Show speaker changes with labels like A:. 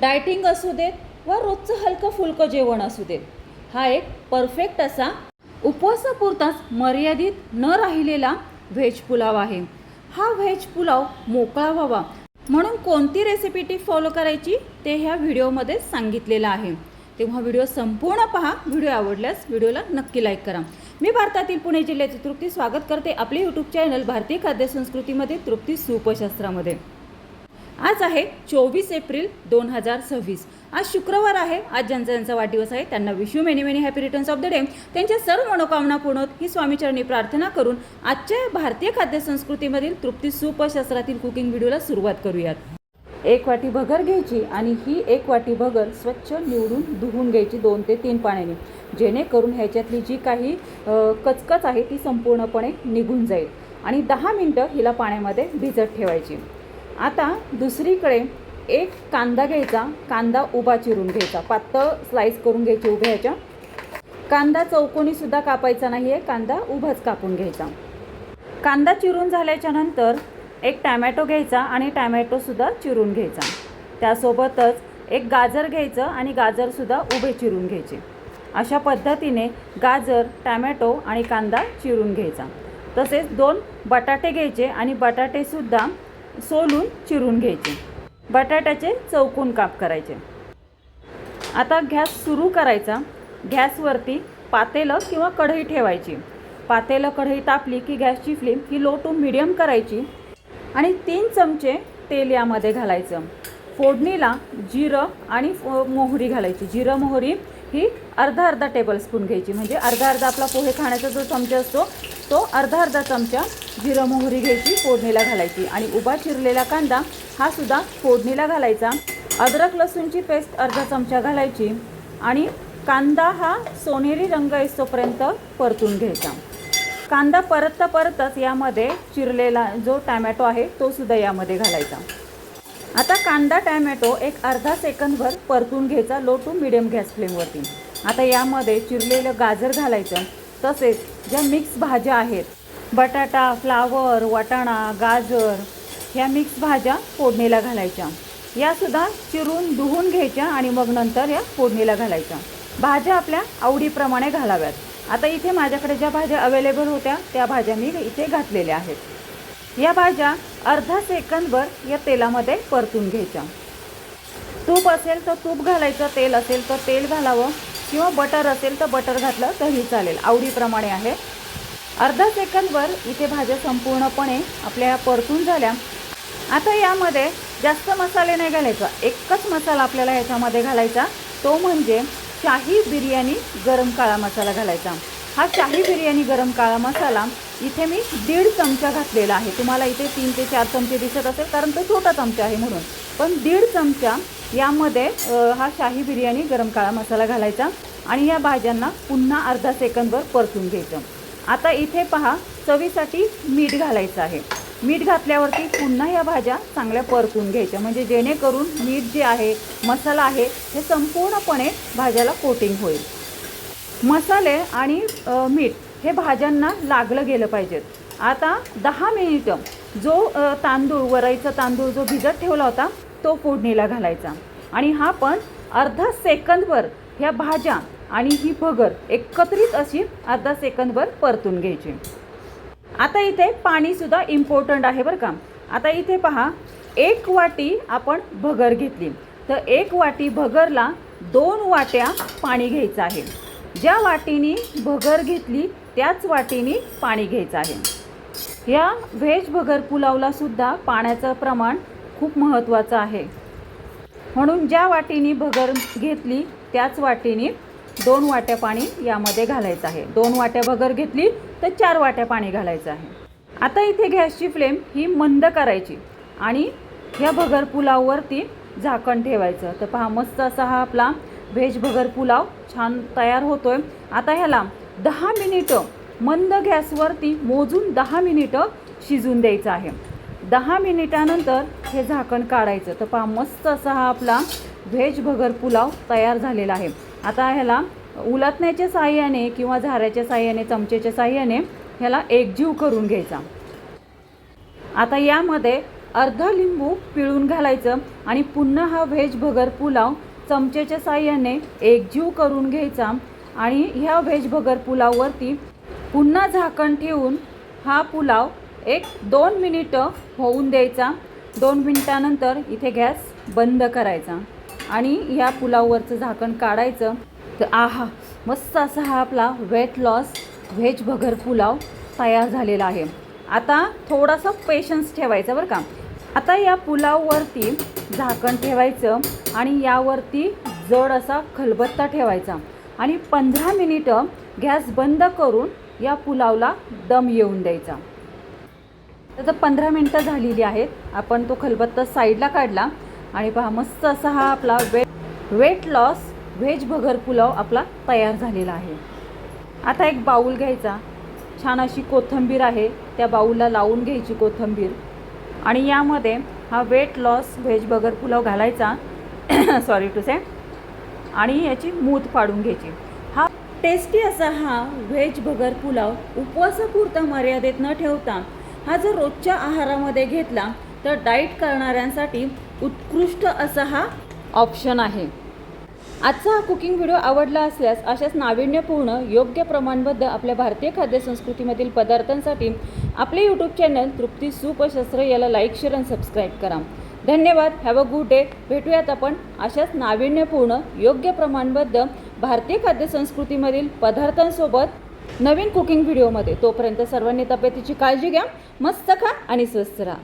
A: Dieting असू देत व रोजचं हलकं फुलकं जेवण असू देत, हा एक परफेक्ट असा उपवासापुरताच मर्यादित न राहिलेला व्हेज पुलाव आहे. हा व्हेज पुलाव मोकळा व्हावा म्हणून कोणती रेसिपी टिप फॉलो करायची ते ह्या व्हिडिओमध्ये सांगितलेलं आहे. तेव्हा व्हिडिओ संपूर्ण पहा. व्हिडिओ आवडल्यास व्हिडिओला नक्की लाईक करा. मी भारतातील पुणे जिल्ह्याची तृप्ती स्वागत करते आपले यूट्यूब चॅनल भारतीय खाद्यसंस्कृतीमध्ये तृप्ती सुपशास्त्रामध्ये. आज आहे 24 एप्रिल 2026. आज शुक्रवार आहे. आज ज्यांचा वाढदिवस आहे त्यांना wish you many many happy returns of the day. त्यांच्या सर्व मनोकामना पूर्ण होत ही स्वामीचरणी प्रार्थना करून आजच्या भारतीय खाद्यसंस्कृतीमधील तृप्ती सुपशास्त्रातील कुकिंग व्हिडिओला सुरुवात करूयात. 1 वाटी भगर घ्यायची आणि ही 1 वाटी भगर स्वच्छ निवडून धुवून घ्यायची 2 ते 3 पाण्याने, जेणेकरून ह्याच्यातली जी काही कचकच आहे ती संपूर्णपणे निघून जाईल आणि 10 मिनटं हिला पाण्यामध्ये भिजत ठेवायची. आता दुसरीकडे एक कांदा घ्यायचा. कांदा उभा चिरून घ्यायचा, पातळ स्लाइस करून घ्यायची उभ्या ह्याच्या. कांदा चौकोनी सुद्धा कापायचा नाही आहे, कांदा उभाच कापून घ्यायचा. कांदा चिरून झाल्याच्या नंतर एक टॅमॅटो घ्यायचा आणि टॅमॅटोसुद्धा चिरून घ्यायचा. त्यासोबतच एक गाजर घ्यायचं आणि गाजरसुद्धा उभे चिरून घ्यायचे. अशा पद्धतीने गाजर, टॅमॅटो आणि कांदा चिरून घ्यायचा. तसेच 2 बटाटे घ्यायचे आणि बटाटेसुद्धा सोलून चिरून घ्यायचे. बटाट्याचे चौकोन काप करायचे. आता गॅस सुरू करायचा. गॅसवरती पातेलं किंवा कढई ठेवायची. पातेलं कढई तापली की गॅसची फ्लेम ही लो टू मीडियम करायची आणि 3 चमचे तेल यामध्ये घालायचं. फोडणीला जिरं आणि मोहरी घालायची. जिरं मोहरी ही अर्धा टेबलस्पून घ्यायची, म्हणजे अर्धा आपला पोहे खाण्याचा जो चमचा असतो तो अर्धा चमचा जिरं मोहरी घ्यायची, फोडणीला घालायची. आणि उभा चिरलेला कांदा हा सुद्धा फोडणीला घालायचा. अद्रक लसूणची पेस्ट अर्धा चमचा घालायची आणि कांदा हा सोनेरी रंग येईपर्यंत परतून घ्यायचा. कांदा परतताच यामध्ये चिरलेला जो टॅमॅटो आहे तो सुद्धा यामध्ये घालायचा. आता कांदा टॅमॅटो एक अर्धा सेकंदभर परतून घ्यायचा लो टू मीडियम गॅस फ्लेमवरती. आता यामध्ये चिरलेलं गाजर घालायचं. तसेच ज्या मिक्स भाज्या आहेत, बटाटा, फ्लावर, वाटाणा, गाजर, ह्या मिक्स भाज्या फोडणीला घालायच्या. यासुद्धा चिरून धुवून घ्यायच्या आणि मग नंतर या फोडणीला घालायच्या. भाज्या आपल्या आवडीप्रमाणे घालाव्यात. आता इथे माझ्याकडे ज्या भाज्या अवेलेबल होत्या त्या भाज्या मी इथे घातलेल्या आहेत. या भाज्या अर्धा सेकंदभर या तेलामध्ये परतून घ्यायच्या. तूप असेल तर तूप घालायचं, तेल असेल तर तेल घालावं किंवा बटर असेल तर बटर घातलं तरी चालेल, आवडीप्रमाणे आहे. अर्धा सेकंदभर इथे भाज्या संपूर्णपणे आपल्या परतून झाल्या. आता यामध्ये जास्त मसाले नाही घालायचा. एकच मसाला आपल्याला ह्याच्यामध्ये घालायचा, तो म्हणजे शाही बिर्याणी गरम काळा मसाला घालायचा. हा शाही बिर्याणी गरम काळा मसाला इथे मी 1.5 चमचा घातलेला आहे. तुम्हाला इथे 3 ते 4 चमचे दिसत असेल कारण तो छोटा चमचा आहे म्हणून, पण 1.5 चमचा यामध्ये हा शाही बिर्याणी गरम काळा मसाला घालायचा आणि या भाज्यांना पुन्हा अर्धा सेकंदभर परतून घ्यायचं. आता इथे पहा, चवीसाठी मीठ घालायचं आहे. मीठ घातल्यावरती पुन्हा या भाज्या चांगल्या परतून घ्यायच्या, म्हणजे जेणेकरून मीठ जे आहे, मसाला आहे, हे संपूर्णपणे भाज्याला कोटिंग होईल. मसाले आणि मीठ हे भाज्यांना लागलं गेलं पाहिजेत. आता 10 मिनिटं जो तांदूळ, वरईचा तांदूळ जो भिजत ठेवला होता तो फोडणीला घालायचा आणि हा पण अर्धा सेकंदभर ह्या भाज्या आणि ही भगर एकत्रित अशी अर्धा सेकंदभर परतून घ्यायची. आता इथे पाणीसुद्धा इम्पॉर्टंट आहे बरं का. आता इथे पहा, 1 वाटी आपण भगर घेतली तर 1 वाटी भगरला 2 वाट्या पाणी घ्यायचं आहे. ज्या वाटीनी भगर घेतली त्याच वाटीनी पाणी घ्यायचं आहे. या व्हेज भगर पुलावला सुद्धा पाण्याचं प्रमाण खूप महत्त्वाचं आहे. म्हणून ज्या वाटीनी भगर घेतली त्याच वाटीनी 2 वाट्या पाणी यामध्ये घालायचं आहे. 2 वाट्या भगर घेतली तर 4 वाट्या पाणी घालायचं आहे. आता इथे गॅसची फ्लेम ही मंद करायची आणि ह्या भगर पुलाववरती झाकण ठेवायचं. तर पहा, मस्त असा हा आपला व्हेज भगर पुलाव छान तयार होतोय. आता ह्याला 10 मिनिटं मंद गॅसवरती मोजून 10 मिनिटं शिजून द्यायचं आहे. 10 मिनिटानंतर हे झाकण काढायचं. तर पहा, मस्त असा हा आपला व्हेज भगर पुलाव तयार झालेला आहे. आता ह्याला उलटण्याच्या साहाय्याने किंवा झाऱ्याच्या साहाय्याने, चमचेच्या साहाय्याने ह्याला एकजीव करून घ्यायचा. आता यामध्ये अर्धा लिंबू पिळून घालायचं आणि पुन्हा हा व्हेज भगर पुलाव चमचेच्या साहाय्याने एकजीव करून घ्यायचा आणि ह्या व्हेज भगर पुलाववरती पुन्हा झाकण ठेवून हा पुलाव 1-2 मिनिटं होऊन द्यायचा. 2 मिनिटानंतर इथे गॅस बंद करायचा आणि ह्या पुलाववरचं झाकण काढायचं. तर आहा, मस्त असा हा आपला वेट लॉस व्हेज भगर पुलाव तयार झालेला आहे. आता थोडासा पेशन्स ठेवायचा बरं का. आता या पुलाववरती झाकण ठेवायचं आणि यावरती जड असा खलबत्ता ठेवायचा आणि 15 मिनिटं गॅस बंद करून या पुलावला दम येऊन द्यायचा. तर 15 मिनिटं झालेली आहेत. आपण तो खलबत्ता साईडला काढला आणि पहा मस्त असा हा आपला वेट लॉस व्हेज भगर पुलाव आपला तयार झालेला आहे. आता एक बाऊल घ्यायचा, छान अशी कोथिंबीर आहे त्या बाऊलला लावून घ्यायची कोथिंबीर आणि यामध्ये हा वेट लॉस व्हेज भगर पुलाव घालायचा सॉरी टू से आणि याची मूठ पाडून घ्यायची. हा टेस्टी असा हा व्हेज भगर पुलाव उपवासापुरता मर्यादित न ठेवता हा जर रोजच्या आहारामध्ये घेतला तर डाएट करणाऱ्यांसाठी उत्कृष्ट असा हा ऑप्शन आहे. आजचा हा कुकिंग व्हिडिओ आवडला असल्यास अशाच नाविन्यपूर्ण योग्य प्रमाणबद्ध आपल्या भारतीय खाद्यसंस्कृतीमधील पदार्थांसाठी आपले यूट्यूब चॅनल तृप्ती सुपशास्त्र याला लाईक, शेअर आणि सबस्क्राईब करा. धन्यवाद. Have a good day. भेटूयात आपण अशाच नाविन्यपूर्ण योग्य प्रमाणबद्ध भारतीय खाद्यसंस्कृतीमधील पदार्थांसोबत नवीन कुकिंग व्हिडिओमध्ये. तोपर्यंत सर्वांनी तब्येतीची काळजी घ्या, मस्त खा आणि स्वस्थ राहा.